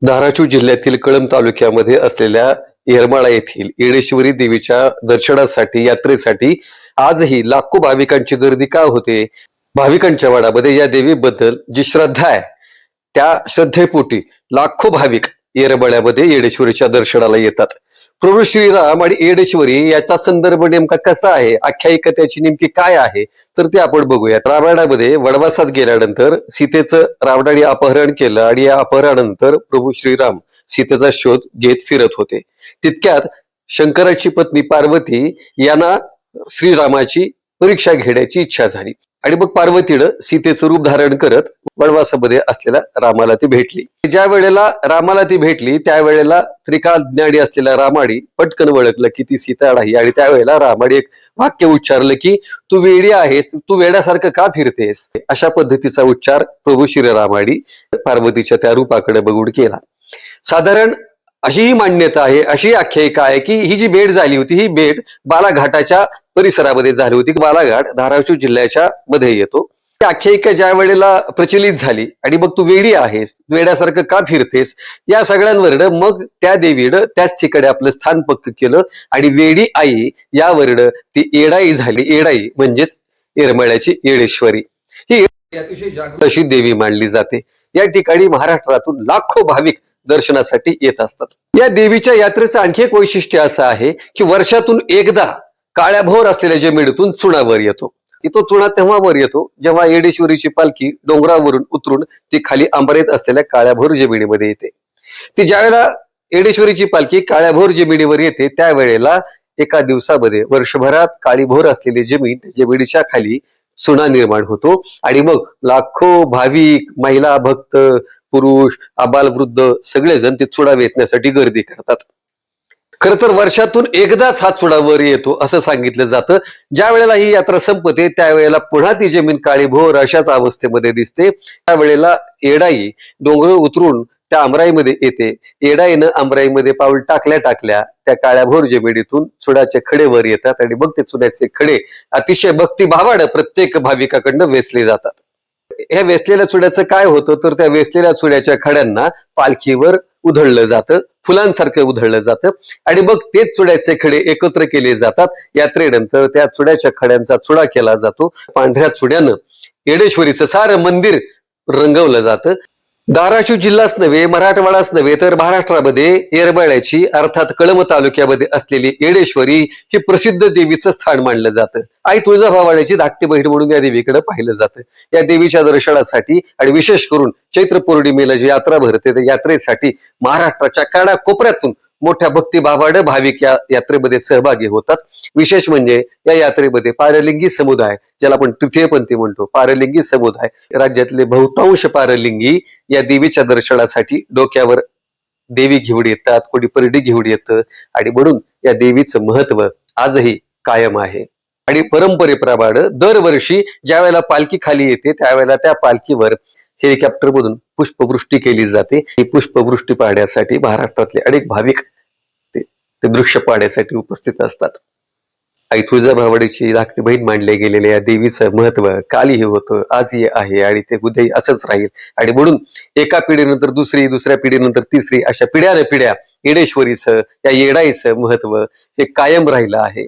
धाराशिव जिल्ह्यातील कळंब तालुक्यामध्ये असलेल्या येरमाळा येथील येडेश्वरी देवीच्या दर्शनासाठी यात्रेसाठी आजही लाखो भाविकांची गर्दी का होते? भाविकांच्या वाडामध्ये या देवीबद्दल जी श्रद्धा आहे त्या श्रद्धेपोटी लाखो भाविक येरमाळ्यामध्ये येडेश्वरीच्या दर्शनाला येतात. प्रभू श्रीराम आणि येडेश्वरी याचा संदर्भ नेमका कसा आहे, आख्यायिका त्याची नेमकी काय आहे, तर ते आपण बघूयात. रामायणामध्ये वनवासात गेल्यानंतर सीतेचं रावणाने अपहरण केलं आणि या अपहरणानंतर प्रभू श्रीराम सीतेचा शोध घेत फिरत होते. तितक्यात शंकराची पत्नी पार्वती यांना श्रीरामाची परीक्षा घेण्याची इच्छा झाली आणि मग पार्वतीनं सीतेचं रूप धारण करत वनवासामध्ये असलेल्या रामाला ती भेटली. ज्या वेळेला रामाला ती भेटली त्यावेळेला त्रिकाल ज्ञानी असलेल्या रामाने पटकन ओळखलं की ती सीता नाही आणि त्यावेळेला रामाने एक वाक्य उच्चारलं की तू वेडी आहेस, तू वेड्यासारखं का फिरतेस? अशा पद्धतीचा उच्चार प्रभू श्रीरामाने पार्वतीच्या त्या रूपाकडे बघून केला. साधारण अशी ही मान्यता आहे, अशी आख्यायिका आहे की ही जी भेट झाली होती ही भेट बालाघाटाच्या परिसरामध्ये झाली होती. बालाघाट धाराशिव जिल्ह्याच्या मध्ये येतो. ती आख्यायिका ज्या वेळेला प्रचलित झाली आणि मग तू वेडी आहेस, वेड्यासारखं का फिरतेस, या सगळ्यांवरनं मग त्या देवीनं त्याच ठिकाणी आपलं स्थान पक्क केलं आणि वेडी आई यावरनं ती येडाई झाली. येडाई म्हणजेच येरमाळ्याची येडेश्वरी. ही अतिशय जागृत अशी देवी मानली जाते. या ठिकाणी महाराष्ट्रातून लाखो भाविक दर्शनासाठी येत असतात. या देवीच्या यात्रेचं आणखी एक वैशिष्ट्य असं आहे की वर्षातून एकदा काळ्याभोर असलेल्या जमिनीतून चुना वर येतो. तो चुना तेव्हा वर येतो जेव्हा येडेश्वरीची पालखी डोंगरावरून उतरून ती खाली अंबरेत असलेल्या काळ्याभोर जमिनीमध्ये येते. ती ज्यावेळेला येडेश्वरीची पालखी काळ्याभोर जमिनीवर येते त्यावेळेला एका दिवसामध्ये वर्षभरात काळीभोर असलेली जमीन जमिनीच्या खाली चुना निर्माण होतो आणि मग लाखो भाविक, महिला भक्त, पुरुष, आबालवृद्ध सगळेजण ते चुडा वेचण्यासाठी गर्दी करतात. खर तर वर्षातून एकदाच हा चुडा वर येतो असं सांगितलं जातं. ज्या वेळेला ही यात्रा संपते त्यावेळेला पुन्हा ती जमीन काळीभोर अशाच अवस्थेमध्ये दिसते. त्यावेळेला येडाई डोंगर उतरून त्या आमराईमध्ये येते. येडाईनं आमराईमध्ये पाऊल टाकल्या टाकल्या त्या काळ्याभोर जमिनीतून चुडाचे खडे वर येतात आणि मग ते चुड्याचे खडे अतिशय भक्तिभावानं प्रत्येक भाविकाकडनं वेचले जातात. ह्या वेचलेल्या चुड्याचं काय होतं तर त्या वेचलेल्या चुड्याच्या खड्यांना पालखीवर उधळलं जातं, फुलांसारखं उधळलं जातं आणि मग तेच चुड्याचे खडे एकत्र केले जातात. यात्रेनंतर त्या चुड्याच्या खड्यांचा चुडा केला जातो. पांढऱ्या चुड्यानं येडेश्वरीचं सारं मंदिर रंगवलं जातं. धाराशिव जिल्हाच नव्हे, मराठवाडाच नव्हे तर महाराष्ट्रामध्ये येरमाळ्याची अर्थात कळंब तालुक्यामध्ये असलेली येडेश्वरी ही प्रसिद्ध देवीचं स्थान मानलं जातं. आई तुळजाभवानीची धाकटी बहीण म्हणून या देवीकडे पाहिलं जातं. या देवीच्या दर्शनासाठी आणि विशेष करून चैत्र पौर्णिमेला जी यात्रा भरते त्या यात्रेसाठी महाराष्ट्राच्या कानाकोपऱ्यातून मोठ्या भक्तिभावानं भाविक या यात्रेमध्ये सहभागी होतात. विशेष म्हणजे या यात्रेमध्ये पारलिंगी समुदाय, ज्याला आपण तृतीयपंथी म्हणतो, पारलिंगी समुदाय, राज्यातले बहुतांश पारलिंगी या देवीच्या दर्शनासाठी डोक्यावर देवी घेऊन येतात, कोणी परडी घेऊन येतं आणि म्हणून या देवीचं महत्व आजही कायम आहे. आणि परंपरेप्रमाणे दरवर्षी ज्या वेळेला पालखी खाली येते त्यावेळेला त्या पालखीवर हेलिकॉप्टर मधून पुष्पवृष्टी केली जाते. ही पुष्पवृष्टी पाहण्यासाठी महाराष्ट्रातले अनेक भाविक ते दृश्य पाहण्यासाठी उपस्थित असतात. आई तुळजाभवानीची धाकटी बहीण मानले गेलेले या देवीचं महत्व कालही होतं, आजही आहे आणि ते उद्याही असंच राहील. आणि म्हणून एका पिढीनंतर दुसरी, दुसऱ्या पिढीनंतर तिसरी, अशा पिढ्याने पिढ्या येडेश्वरीचं, या येडाईचं महत्व हे कायम राहिलं आहे.